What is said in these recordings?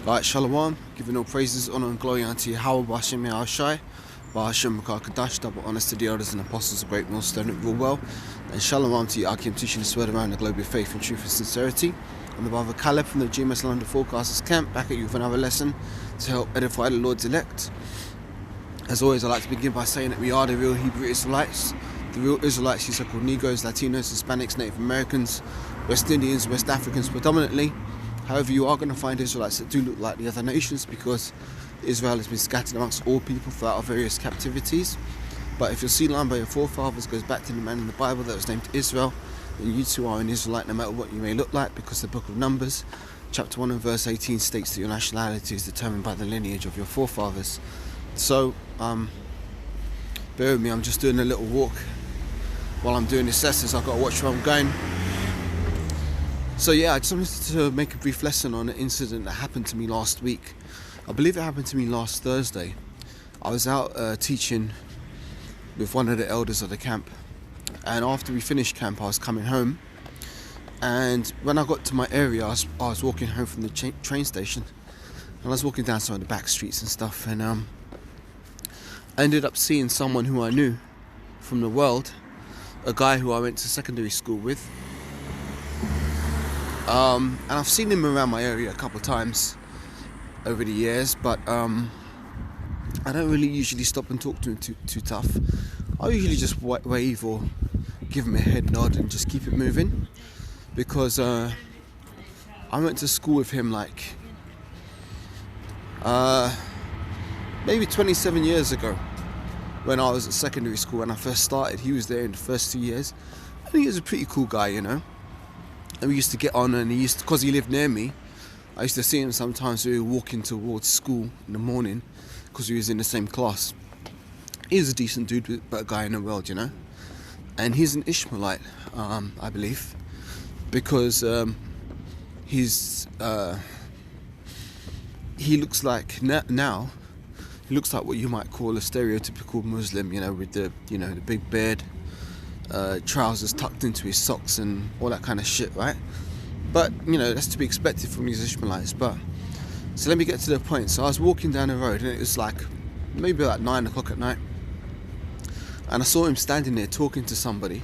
Right, Shalom, giving all praises, honor and glory unto Yahweh, B'Hashem Yahushai, B'Hashem Makar Kadash, double honors to the elders and apostles of Great Millstone that rule well, and Shalom to you, Akim, teaching this word around the globe with faith and truth and sincerity. I'm the brother Caleb from the GMS London Forecasters Camp, back at you with another lesson to help edify the Lord's elect. As always, I'd like to begin by saying that we are the real Hebrew Israelites. The real Israelites, these are called Negroes, Latinos, Hispanics, Native Americans, West Indians, West Africans predominantly. However, you are going to find Israelites that do look like the other nations because Israel has been scattered amongst all people throughout our various captivities. But if your seed line by your forefathers goes back to the man in the Bible that was named Israel, then you too are an Israelite no matter what you may look like, because the book of Numbers, chapter 1 and verse 18 states that your nationality is determined by the lineage of your forefathers. So, bear with me, I'm just doing a little walk while I'm doing this lesson, so I've got to watch where I'm going. So yeah, I just wanted to make a brief lesson on an incident that happened to me last week. I believe it happened to me last Thursday. I was out teaching with one of the elders of the camp, and after we finished camp I was coming home, and when I got to my area I was walking home from the train station, and I was walking down some of the back streets and stuff, and I ended up seeing someone who I knew from the world, a guy who I went to secondary school with. And I've seen him around my area a couple of times over the years, but I don't really usually stop and talk to him too tough. I usually just wave or give him a head nod and just keep it moving, because I went to school with him like maybe 27 years ago when I was at secondary school. When I first started, he was there in the first 2 years, and he was a pretty cool guy, you know. And we used to get on, and because he lived near me, I used to see him sometimes we were walking towards school in the morning, because we was in the same class. He was a decent dude, but a guy in the world, you know. And he's an Ishmaelite, I believe, because he looks like now he looks like what you might call a stereotypical Muslim, you know, with the big beard, trousers tucked into his socks and all that kind of shit, right? But you know, that's to be expected from these Ishmaelites. But so let me get to the point. So I was walking down the road, and it was like maybe like 9 o'clock at night, and I saw him standing there talking to somebody,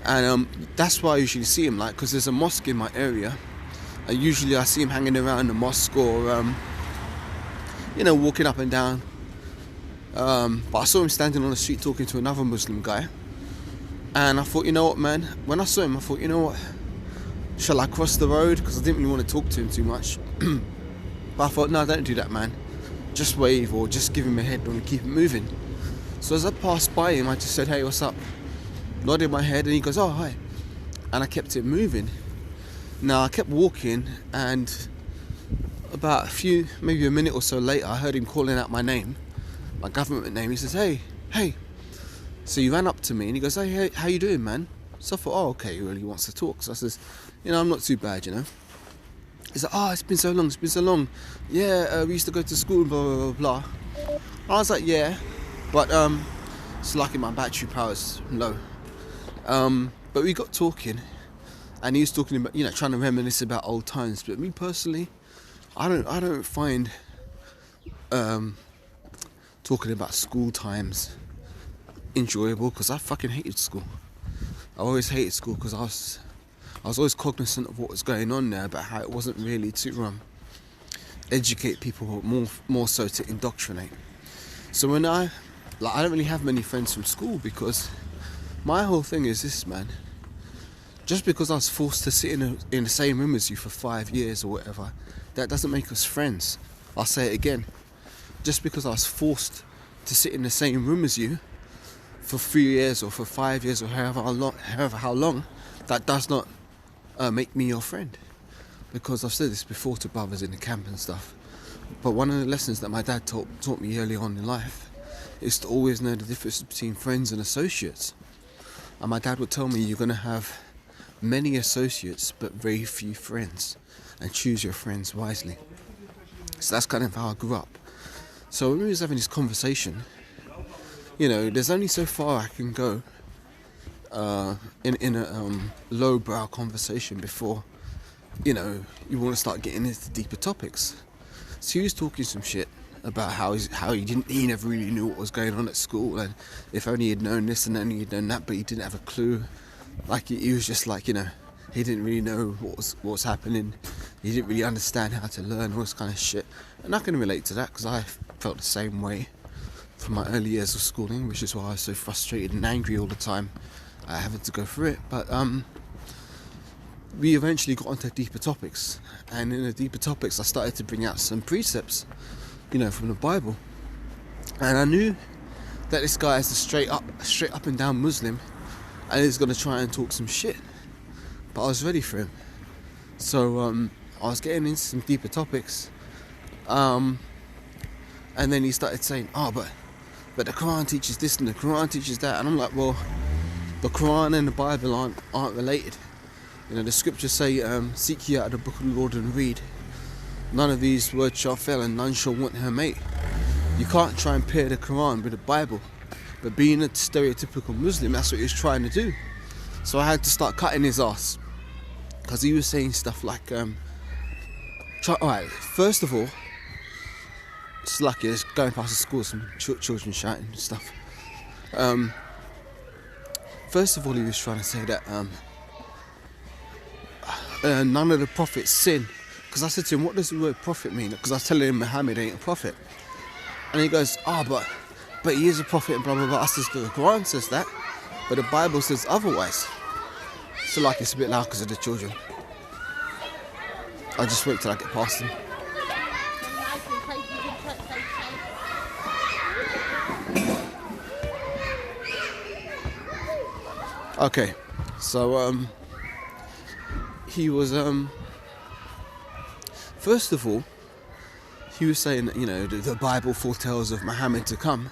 and that's why I usually see him, like, because there's a mosque in my area, and usually I see him hanging around the mosque or walking up and down, but I saw him standing on the street talking to another Muslim guy. And I thought, you know what, man, when I saw him, I thought, you know what, shall I cross the road? Because I didn't really want to talk to him too much. But I thought, no, don't do that, man. Just wave or just give him a head and keep it moving. So as I passed by him, I just said, hey, what's up? Nodded my head, and he goes, oh, hi. And I kept it moving. Now, I kept walking, and about maybe a minute or so later, I heard him calling out my name, my government name. He says, hey. So he ran up to me and he goes, hey, how you doing, man? So I thought, oh, okay, he really wants to talk. So I says, I'm not too bad, you know. He's like, oh, it's been so long. Yeah, we used to go to school, blah, blah, blah, blah. I was like, yeah, but it's lucky my battery power's low. But we got talking, and he was talking about, trying to reminisce about old times. But me personally, I don't find talking about school times enjoyable, because I fucking hated school. I always hated school because I was always cognizant of what was going on there, but how it wasn't really to educate people, but more so to indoctrinate. So when I don't really have many friends from school, because my whole thing is this, man. Just because I was forced to sit in the same room as you for 5 years or whatever, that doesn't make us friends. I'll say it again. Just because I was forced to sit in the same room as you for 3 years or for 5 years or however how long, that does not make me your friend. Because I've said this before to brothers in the camp and stuff, but one of the lessons that my dad taught me early on in life is to always know the difference between friends and associates. And my dad would tell me, you're going to have many associates but very few friends, and choose your friends wisely. So that's kind of how I grew up. So when we was having this conversation, there's only so far I can go in a lowbrow conversation before, you want to start getting into deeper topics. So he was talking some shit about how he never really knew what was going on at school, and if only he'd known this and only he'd known that, but he didn't have a clue. Like he was just like, he didn't really know what was happening. He didn't really understand how to learn, all this kind of shit. And I can relate to that because I felt the same way from my early years of schooling, which is why I was so frustrated and angry all the time having to go through it. But we eventually got onto deeper topics, and in the deeper topics I started to bring out some precepts, from the Bible. And I knew that this guy is a straight up and down Muslim, and he's going to try and talk some shit. But I was ready for him. So I was getting into some deeper topics, and then he started saying, but the Quran teaches this and the Quran teaches that, and I'm like, well, the Quran and the Bible aren't related. The scriptures say, seek ye out the book of the Lord and read. None of these words shall fail, and none shall want her mate. You can't try and pair the Quran with the Bible. But being a stereotypical Muslim, that's what he was trying to do. So I had to start cutting his ass, because he was saying stuff like, alright, first of all, it's lucky, it's going past the school, some children shouting and stuff. First of all, he was trying to say that none of the prophets sin. Because I said to him, what does the word prophet mean? Because I was telling him Muhammad ain't a prophet. And he goes, but he is a prophet and blah blah blah. I says, the Quran says that, but the Bible says otherwise. So like, it's a bit loud because of the children. I'll just wait till I get past them. Okay, so he was first of all, he was saying that the Bible foretells of Muhammad to come,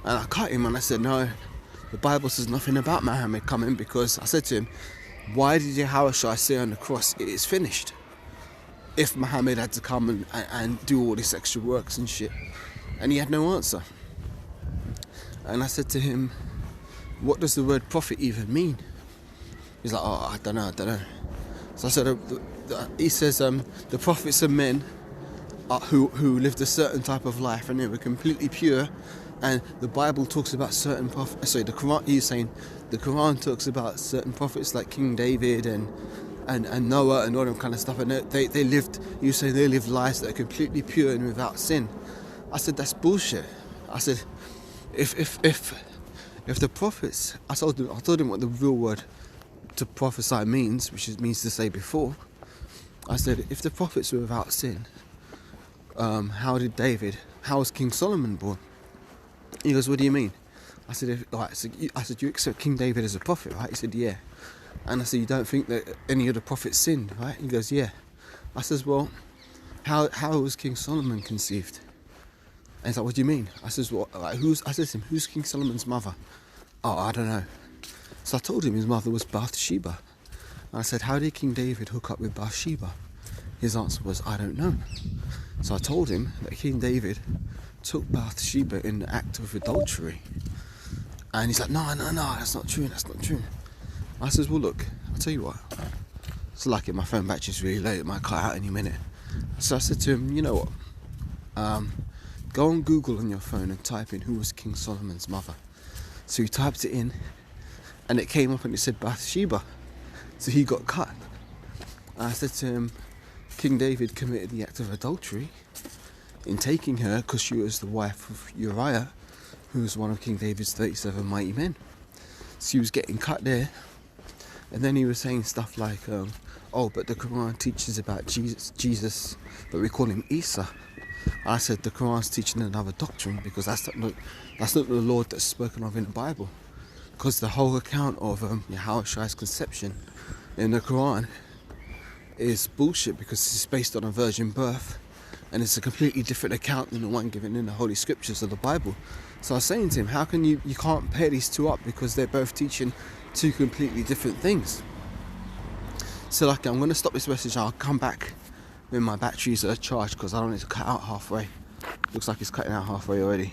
and I cut him and I said, no, the Bible says nothing about Muhammad coming, because I said to him, why did Yahushua say on the cross, it is finished, if Muhammad had to come and do all this extra works and shit? And he had no answer. And I said to him, what does the word prophet even mean? He's like, I don't know. So I said, he says, the prophets are men who lived a certain type of life, and they were completely pure. And the Bible talks about certain prophets. Sorry, the Quran. He's saying the Quran talks about certain prophets like King David and Noah and all that kind of stuff. And they lived. You say they lived lives that are completely pure and without sin. I said, that's bullshit. I said, if the prophets, I told him what the real word to prophesy means, which means to say before. I said, if the prophets were without sin, how was King Solomon born? He goes, what do you mean? I said, you accept King David as a prophet, right? He said, yeah. And I said, you don't think that any of the prophets sinned, right? He goes, yeah. I says, well, how was King Solomon conceived? And he's like, what do you mean? I says, I said to him, who's King Solomon's mother? I don't know. So I told him his mother was Bathsheba. And I said, how did King David hook up with Bathsheba? His answer was, I don't know. So I told him that King David took Bathsheba in the act of adultery. And he's like, no, that's not true. I says, well, look, I'll tell you what. It's lucky my phone battery's really low, it might cut out any minute. So I said to him, you know what? Go on Google on your phone and type in who was King Solomon's mother. So he typed it in, and it came up and it said Bathsheba. So he got cut. And I said to him, King David committed the act of adultery in taking her because she was the wife of Uriah, who was one of King David's 37 mighty men. So he was getting cut there. And then he was saying stuff like, but the Quran teaches about Jesus, but we call him Isa. I said the Quran's teaching another doctrine, because that's not the Lord that's spoken of in the Bible. Because the whole account of Yahushua's conception in the Quran is bullshit, because it's based on a virgin birth, and it's a completely different account than the one given in the Holy Scriptures of the Bible. So I was saying to him, how can you can't pair these two up, because they're both teaching two completely different things. So I'm going to stop this message. I'll come back when my batteries are charged, because I don't need to cut out halfway. Looks like it's cutting out halfway already.